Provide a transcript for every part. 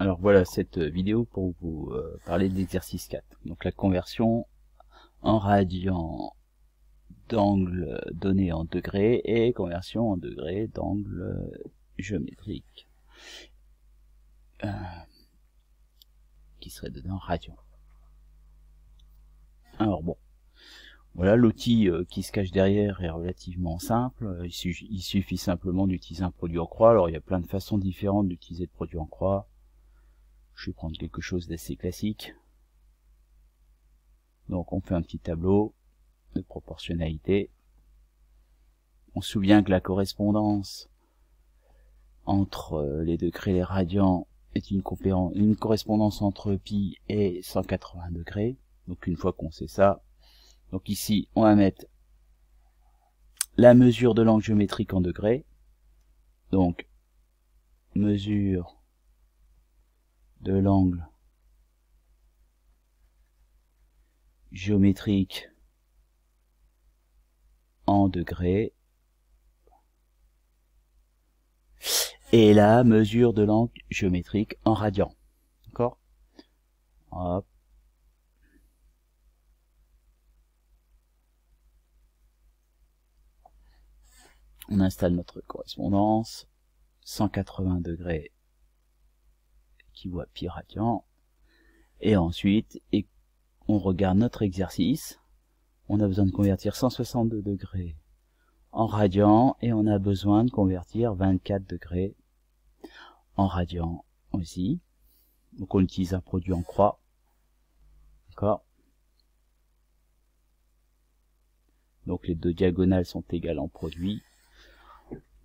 Alors voilà cette vidéo pour vous parler de l'exercice 4. Donc la conversion en radians d'angle donné en degrés et conversion en degrés d'angle géométrique qui serait donné en radians. Alors bon, voilà, l'outil qui se cache derrière est relativement simple. Il suffit simplement d'utiliser un produit en croix. Alors il y a plein de façons différentes d'utiliser le produit en croix. Je vais prendre quelque chose d'assez classique. Donc on fait un petit tableau de proportionnalité. On se souvient que la correspondance entre les degrés et les radians est une correspondance entre pi et 180 degrés. Donc une fois qu'on sait ça, donc ici on va mettre la mesure de l'angle géométrique en degrés. Donc mesure de l'angle géométrique en degrés et la mesure de l'angle géométrique en radians. D'accord? Hop. On installe notre correspondance, 180 degrés équivaut à pi radian, et ensuite on regarde notre exercice. On a besoin de convertir 162 degrés en radians et on a besoin de convertir 24 degrés en radians aussi. Donc on utilise un produit en croix. D'accord? Donc les deux diagonales sont égales en produit.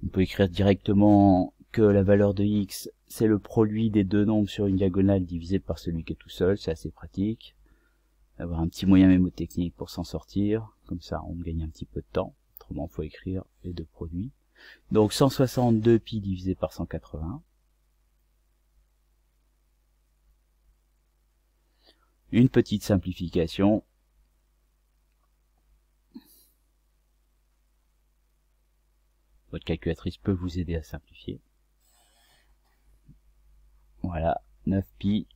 On peut écrire directement que la valeur de x, c'est le produit des deux nombres sur une diagonale divisé par celui qui est tout seul. C'est assez pratique. Avoir un petit moyen mémotechnique pour s'en sortir. Comme ça, on gagne un petit peu de temps. Autrement, il faut écrire les deux produits. Donc 162 pi divisé par 180. Une petite simplification. Votre calculatrice peut vous aider à simplifier. Voilà, 9 pi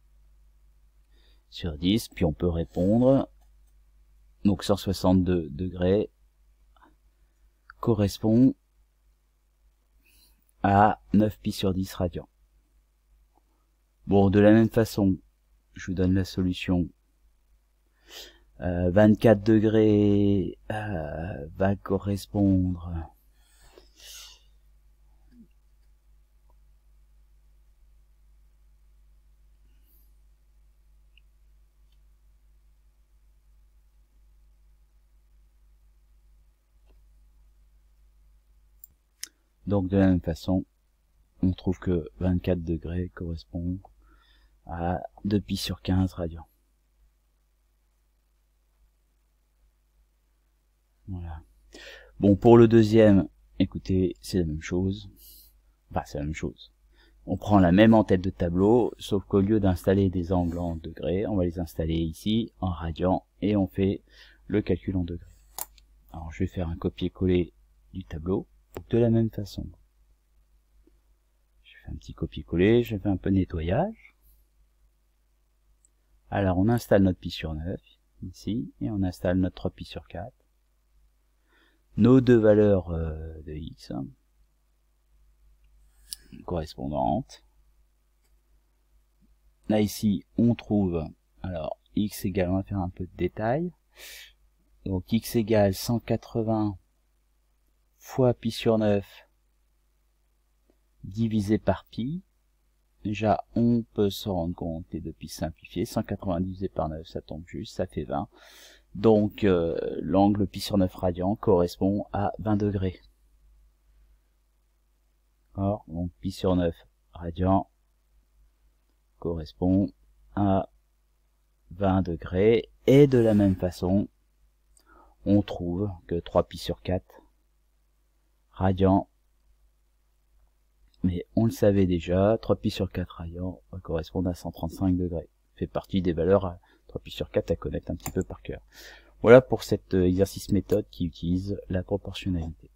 sur 10, puis on peut répondre. Donc 162 degrés correspond à 9 pi sur 10 radians. Bon, de la même façon, je vous donne la solution. 24 degrés va correspondre donc de la même façon, on trouve que 24 degrés correspond à 2 pi sur 15 radians. Voilà. Bon, pour le deuxième, écoutez, c'est la même chose. Enfin, c'est la même chose. On prend la même en tête de tableau, sauf qu'au lieu d'installer des angles en degrés, on va les installer ici en radians et on fait le calcul en degrés. Alors, je vais faire un copier-coller du tableau. De la même façon. Je fais un petit copier-coller, je fais un peu de nettoyage. Alors, on installe notre pi sur 9, ici, et on installe notre 3 pi sur 4. Nos deux valeurs de x correspondantes. Là, ici, on trouve, alors, x égale, on va faire un peu de détail. Donc, x égale 180 fois pi sur 9 divisé par pi. Déjà, on peut se rendre compte des deux pi simplifiés. 180 divisé par 9, ça tombe juste, ça fait 20. Donc, l'angle pi sur 9 radians correspond à 20 degrés. Alors, donc pi sur 9 radians correspond à 20 degrés. Et de la même façon, on trouve que 3 pi sur 4 radians, mais on le savait déjà, 3 pi sur 4 radians va correspondre à 135 degrés. Fait partie des valeurs à 3 pi sur 4 à connaître un petit peu par cœur. Voilà pour cet exercice méthode qui utilise la proportionnalité.